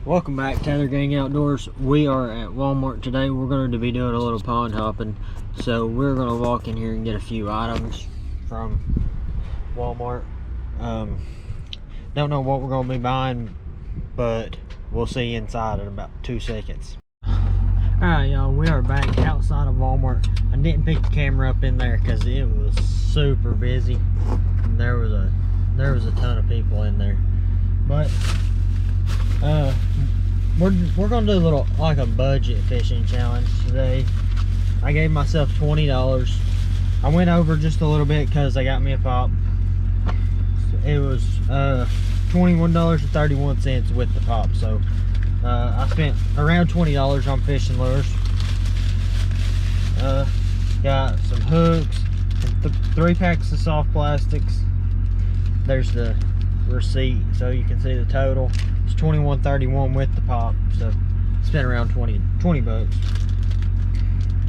Welcome back, Tether Gang Outdoors. We are at Walmart today. We're going to be doing a little pond hopping, so we're going to walk in here and get a few items from Walmart. Don't know what we're going to be buying, but we'll see inside in about 2 seconds. Alright, y'all, we are back outside of Walmart. I didn't pick the camera up in there because it was super busy and there was a ton of people in there. But we're gonna do a little, like a budget fishing challenge today. I gave myself $20. I went over just a little bit because they got me a pop. It was $21.31 with the pop, so I spent around $20 on fishing lures. Got some hooks and 3 packs of soft plastics. There's the receipt so you can see the total. It's $21.31 with the pop, so spent around 20 bucks.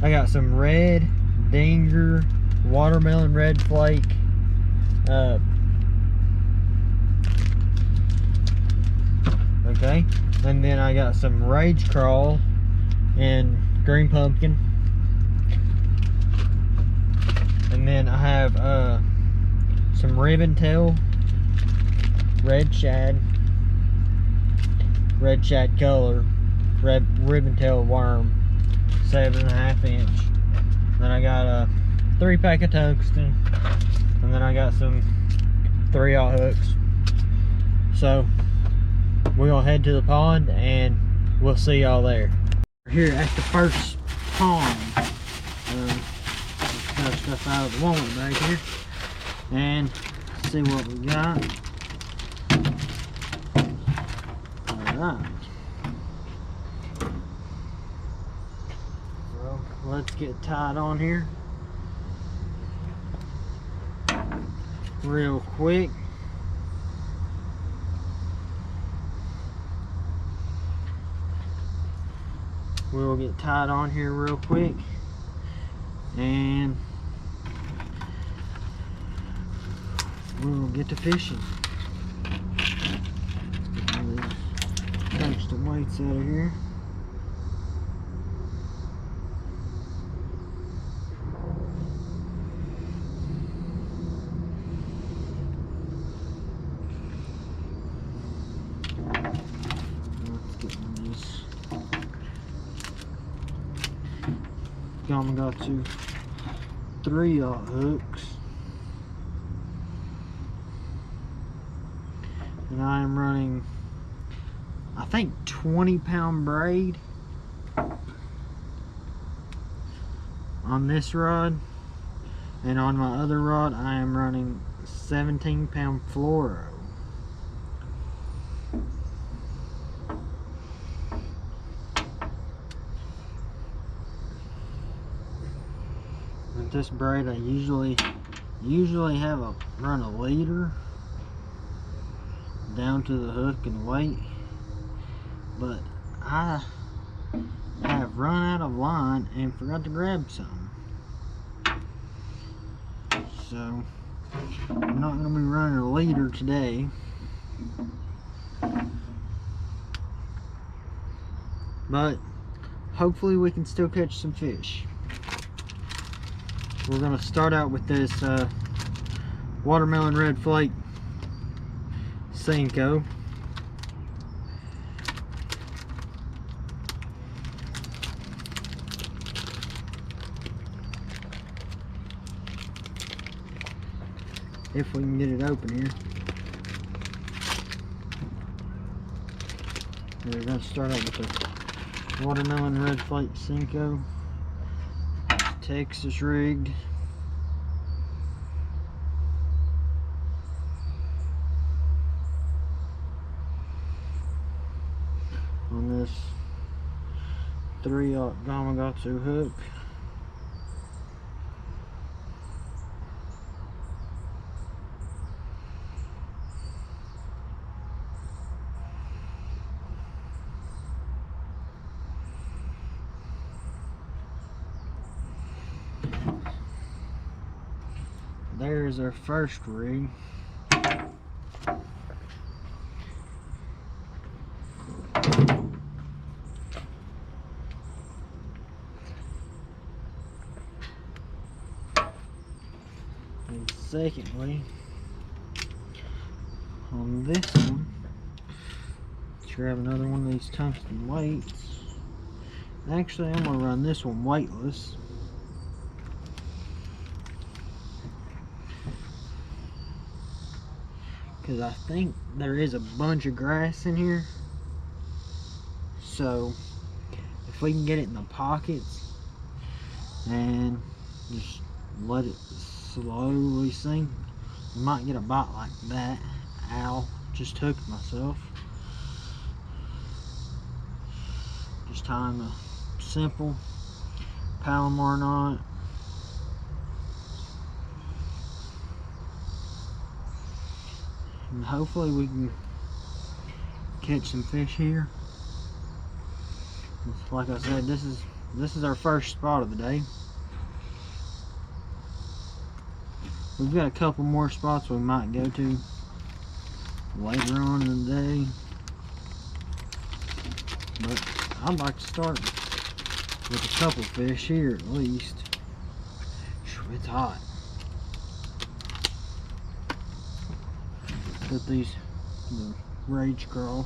I got some red Dinger watermelon red flake, okay, and then I got some Rage Crawl and green pumpkin, and then I have some ribbon tail red shad color red ribbon tail worm, 7.5 inch. Then I got a 3 pack of tungsten, and then I got some 3/0 hooks. So we're gonna head to the pond and we'll see y'all there. We're here at the first pond. Got stuff out of the Walmart bag here and see what we got. Alright. Well, let's get tied on here real quick. We'll get tied on here real quick and we'll get to fishing. Catch the weights out of here. Let's get one of these. Gamakatsu 3/0 hooks, and I am running, I think, 20-pound braid on this rod, and on my other rod I am running 17-pound fluoro. With this braid I usually have run a leader down to the hook and weight, but I have run out of line and forgot to grab some, so I'm not going to be running a leader today. But hopefully we can still catch some fish. We're going to start out with this watermelon red flake Senko. If we can get it open here. We're going to start out with the watermelon red flake Senko, Texas rigged. On this 3/0 Gamakatsu hook. There's our first rig. And secondly, on this one, let's grab another one of these tungsten weights. Actually, I'm going to run this one weightless. Because I think there is a bunch of grass in here. So, if we can get it in the pockets and just let it slowly sink, we might get a bite like that. Ow, just hooked myself. Just tying a simple Palomar knot. And hopefully we can catch some fish here. Like I said, this is our first spot of the day. We've got a couple more spots we might go to later on in the day, but I'd like to start with a couple fish here at least. It's hot. Put the Rage Crawl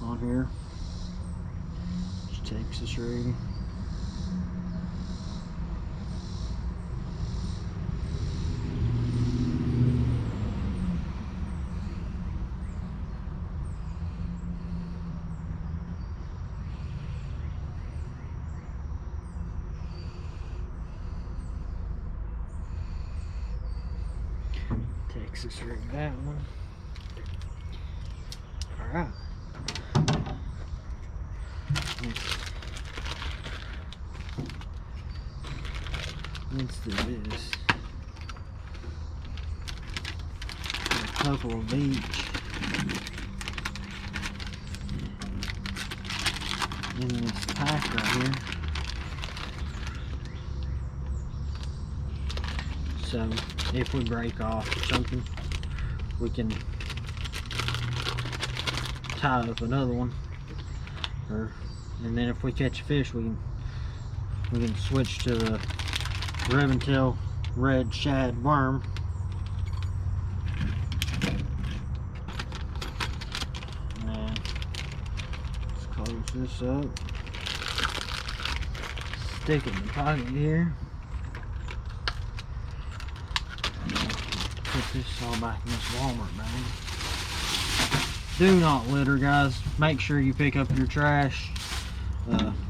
on here. Just Texas rig. Texas rig that one. Alright. Let's do this. A couple of each in this pack right here. So if we break off or something, we can tie up another one, and then if we catch a fish, we can switch to the ribbon tail red shad worm. And then let's close this up, stick it in the pocket here. Put this all back in this Walmart bag. Do not litter, guys. Make sure you pick up your trash,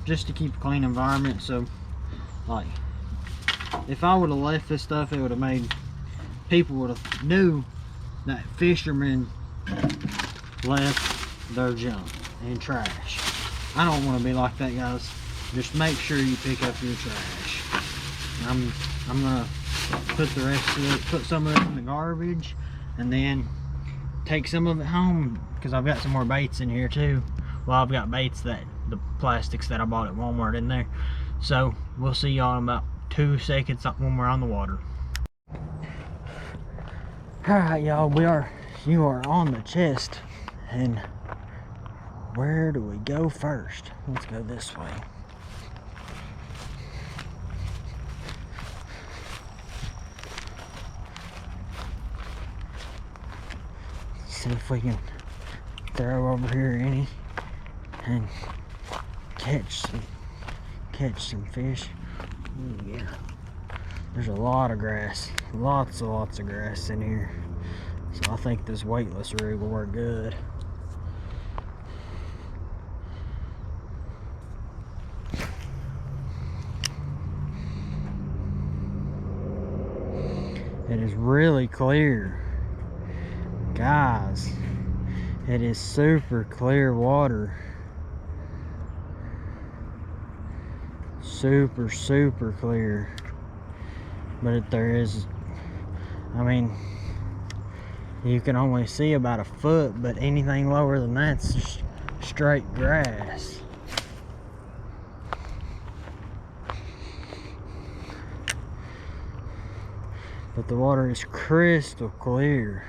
just to keep a clean environment. So, like, if I would have left this stuff, it would have made people would have knew that fishermen left their junk and trash. I don't want to be like that, guys. Just make sure you pick up your trash. I'm gonna put the rest of it, put some of it in the garbage, and then take some of it home, because I've got some more baits in here too. Well, I've got baits, that the plastics that I bought at Walmart in there. So we'll see y'all in about 2 seconds when we're on the water. Alright, y'all, you are on the chest, and where do we go first? Let's go this way. See if we can throw over here any and catch some fish. Ooh, yeah, there's a lot of grass, lots of grass in here, so I think this weightless rig will work good. It is really clear, guys. It is super clear water. Super clear. But there is, I mean, you can only see about a foot, but anything lower than that's just straight grass. But the water is crystal clear.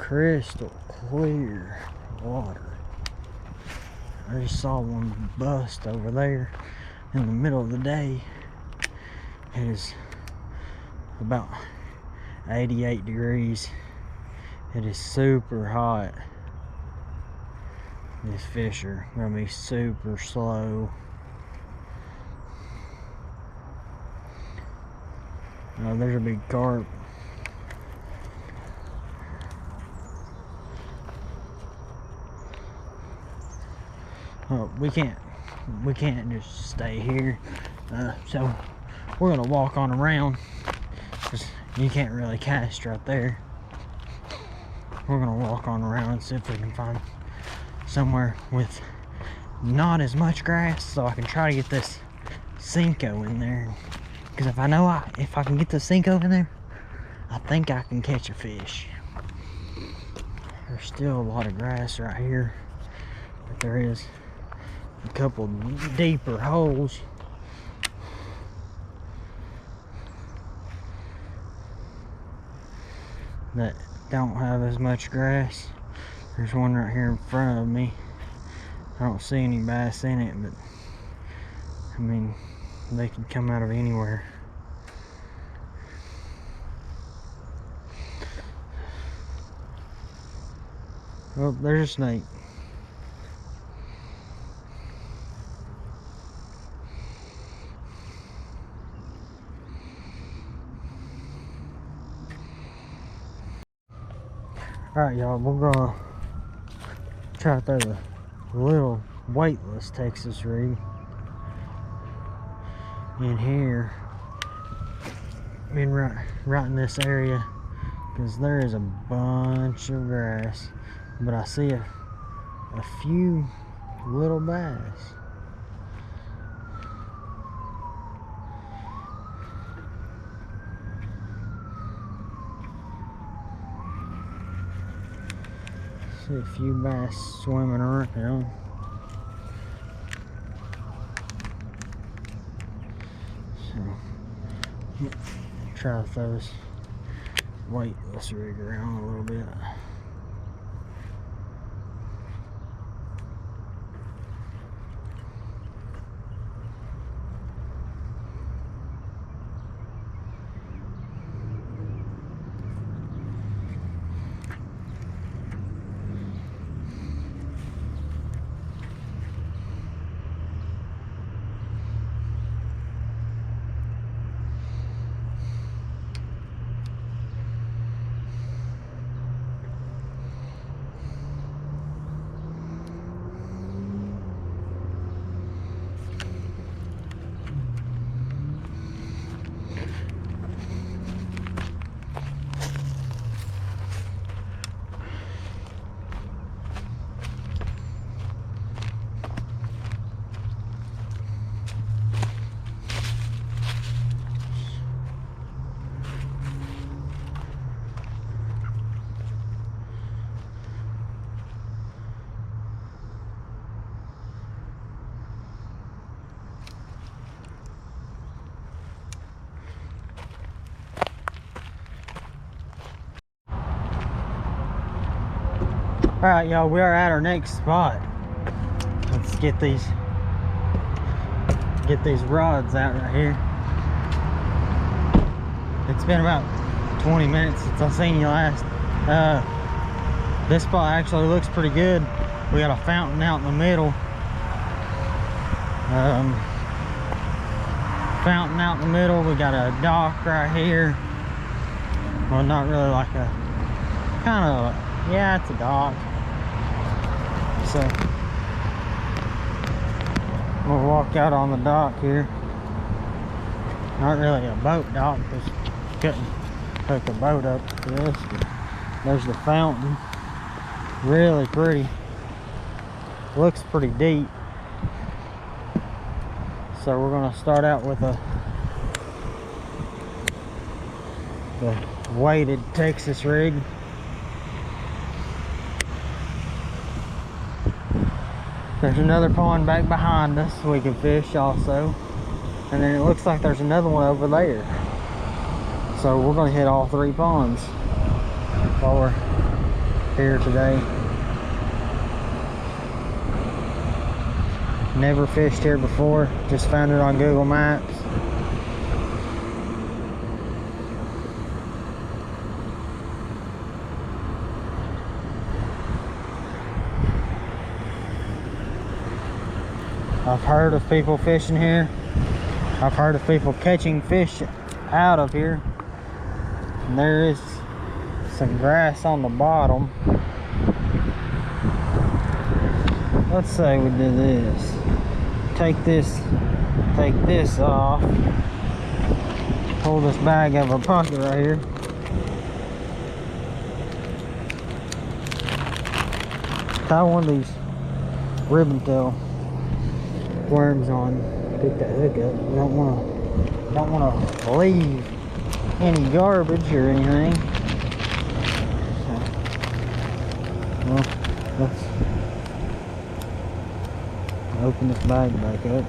crystal clear water. I just saw one bust over there in the middle of the day. It is about 88 degrees. It is super hot. These fish are gonna be super slow. Oh, there's a big carp. Oh, we can't just stay here. So we're gonna walk on around, because you can't really cast right there. We're gonna walk on around and see if we can find somewhere with not as much grass, so I can try to get this Senko in there. Because if I can get the Senko in there, I think I can catch a fish. There's still a lot of grass right here, but there is a couple deeper holes. That don't have as much grass. There's one right here in front of me. I don't see any bass in it, but I mean, they could come out of anywhere. Oh, there's a snake. Alright, y'all, we're gonna try to throw the little weightless Texas rig in here, right in this area, because there is a bunch of grass, but I see a few little bass. See a few bass swimming around. So, try to throw this weightless rig around a little bit. Alright, y'all, we are at our next spot. Let's get these rods out right here. It's been about 20 minutes since I seen you last. This spot actually looks pretty good. We got a fountain out in the middle. Fountain out in the middle. We got a dock right here. Well, not really, like a kind of, yeah, it's a dock. So we'll walk out on the dock here. Not really a boat dock, because you couldn't hook a boat up to this. But there's the fountain. Really pretty. Looks pretty deep. So we're gonna start out with the weighted Texas rig. There's another pond back behind us we can fish also. And then it looks like there's another one over there. So we're gonna hit all three ponds while we're here today. Never fished here before, just found it on Google Maps. I've heard of people fishing here. I've heard of people catching fish out of here. And there is some grass on the bottom. Let's say we do this. Take this off. Pull this bag out of our pocket right here. Tie one of these ribbon tail worms on. Pick that hook up. We don't want to leave any garbage or anything. Well, let's open this bag back up.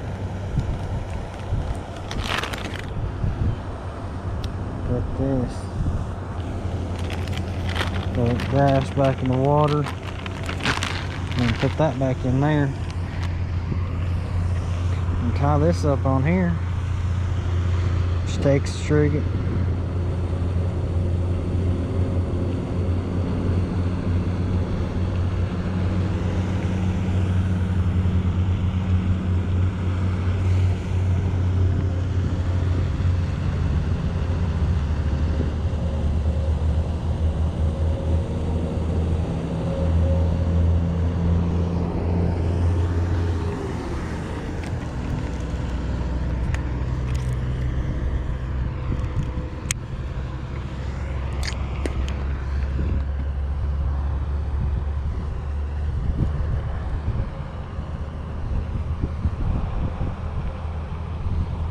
Put this. Throw the grass back in the water. And put that back in there. And tie this up on here. Just extricate it.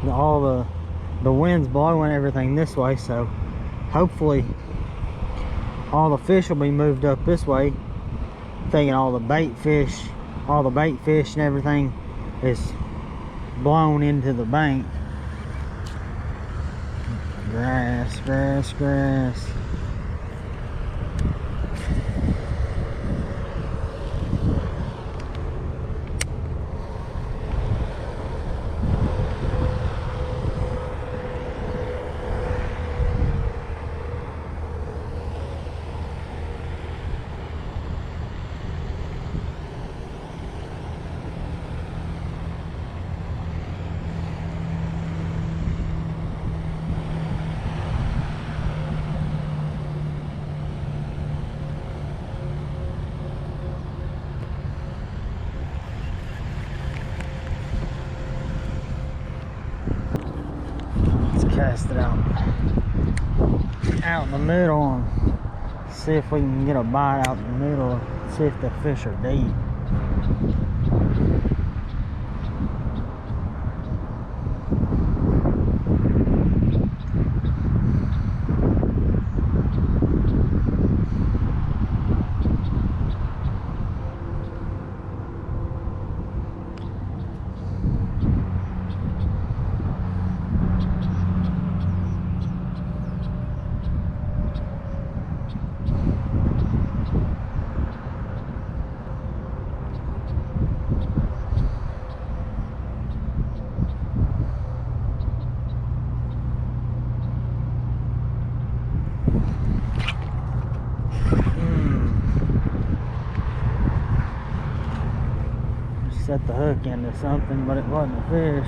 All the wind's blowing everything this way, so hopefully all the fish will be moved up this way. Thinking all the bait fish and everything is blown into the bank. Grass, grass, grass. Cast it out in the middle and see if we can get a bite out in the middle, see if the fish are deep. Set the hook into something, but it wasn't a fish.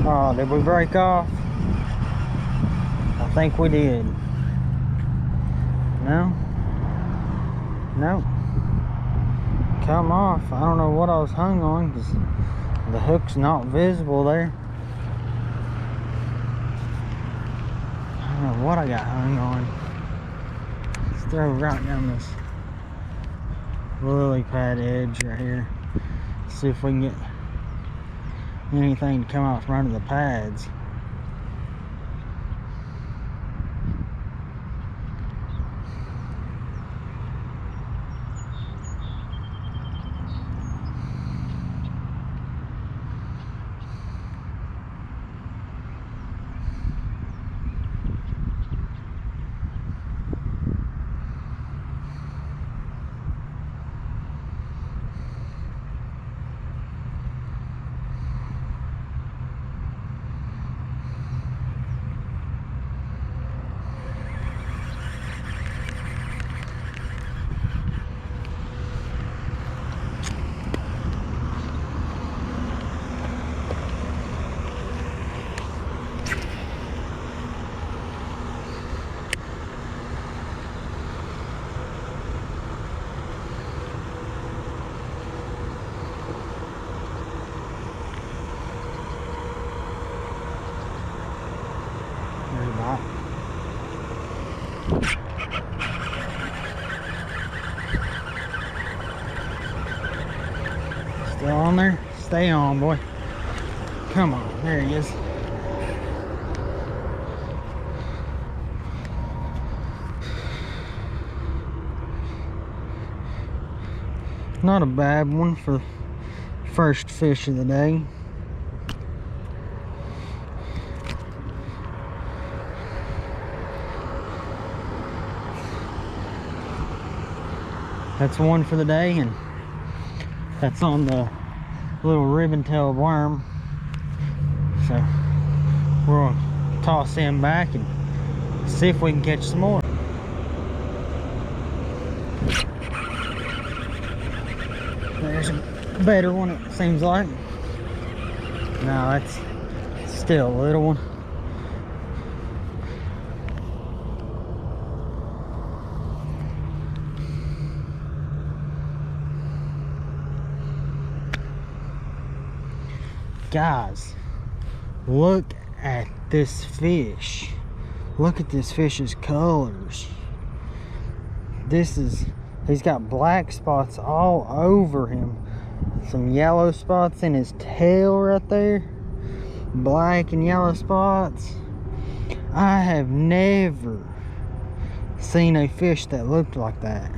Oh, did we break off? I think we did. No? Nope. Come off. I don't know what I was hung on because the hook's not visible there. I don't know what I got hung on. Let's throw right down this lily pad edge right here. See if we can get anything to come out from under the pads. Stay on, boy. Come on, there he is. Not a bad one for first fish of the day. That's one for the day, and that's on the little ribbon-tailed worm. So we're gonna toss him back and see if we can catch some more. There's a better one, it seems like. No, that's still a little one. Guys, look at this fish. Look at this fish's colors. He's got black spots all over him. Some yellow spots in his tail right there. Black and yellow spots. I have never seen a fish that looked like that.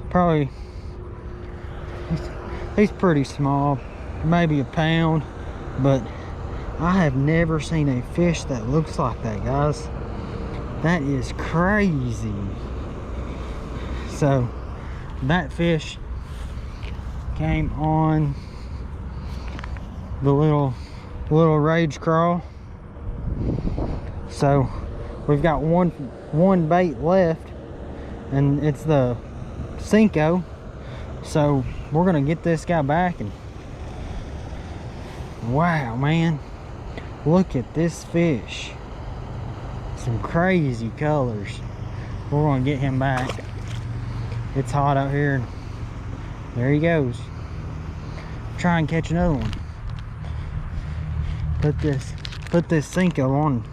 Probably, he's pretty small, maybe a pound, but I have never seen a fish that looks like that, guys. That is crazy. So that fish came on the little rage crawl. So we've got one bait left, and it's the Senko. So we're gonna get this guy back, and wow, man, look at this fish. Some crazy colors. We're gonna get him back. It's hot out here, and there he goes. Try and catch another one. Put this Senko on.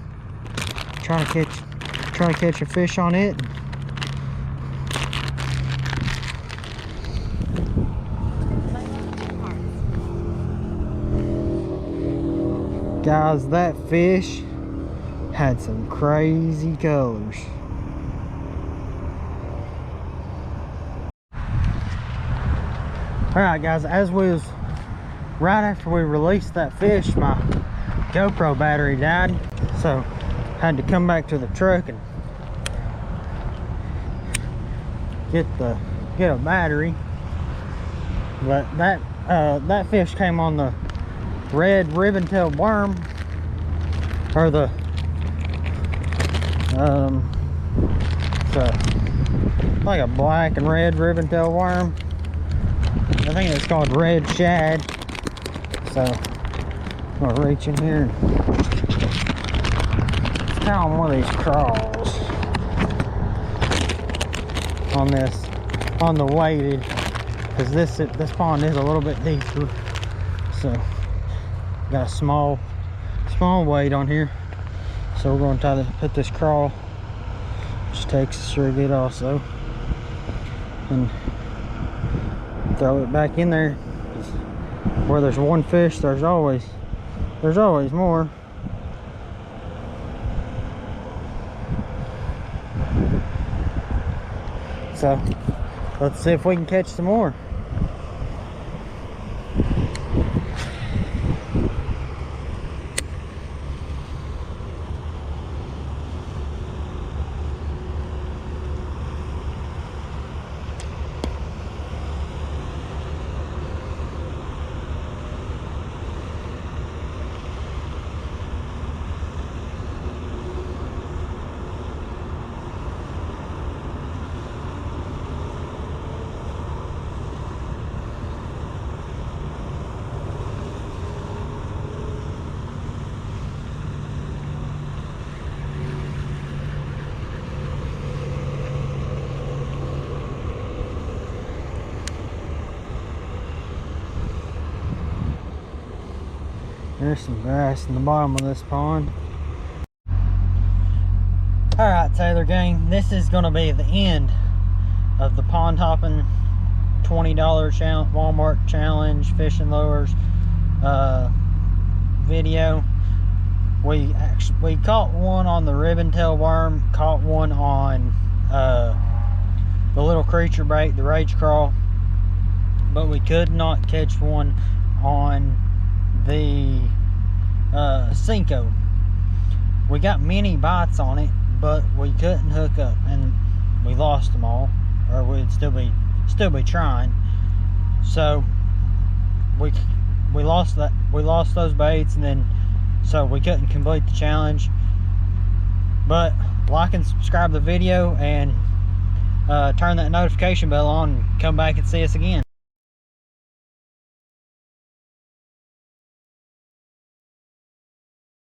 Try to catch a fish on it. Guys, that fish had some crazy colors. Alright guys, right after we released that fish, my GoPro battery died, so had to come back to the truck and get a battery. But that fish came on the red ribbon-tailed worm, or the it's like a black and red ribbon-tailed worm. I think it's called red shad. So I'm gonna reach in here and tie on one of these crawls on the weighted, because this pond is a little bit deeper. So got a small weight on here, so we're going to try to put this crawl, which takes us really good also, and throw it back in there. Where there's one fish, there's always more. So let's see if we can catch some more. There's some grass in the bottom of this pond. Alright, Taylor gang, this is going to be the end of the pond hopping $20 Walmart challenge fishing lures video. We caught one on the ribbon tail worm, caught one on the little creature bait, the rage crawl, but we could not catch one on the Cinco. We got many bites on it, but we couldn't hook up, and we lost them all, or we'd still be trying. So we lost those baits, and then so we couldn't complete the challenge. But like and subscribe the video, and turn that notification bell on, and come back and see us again.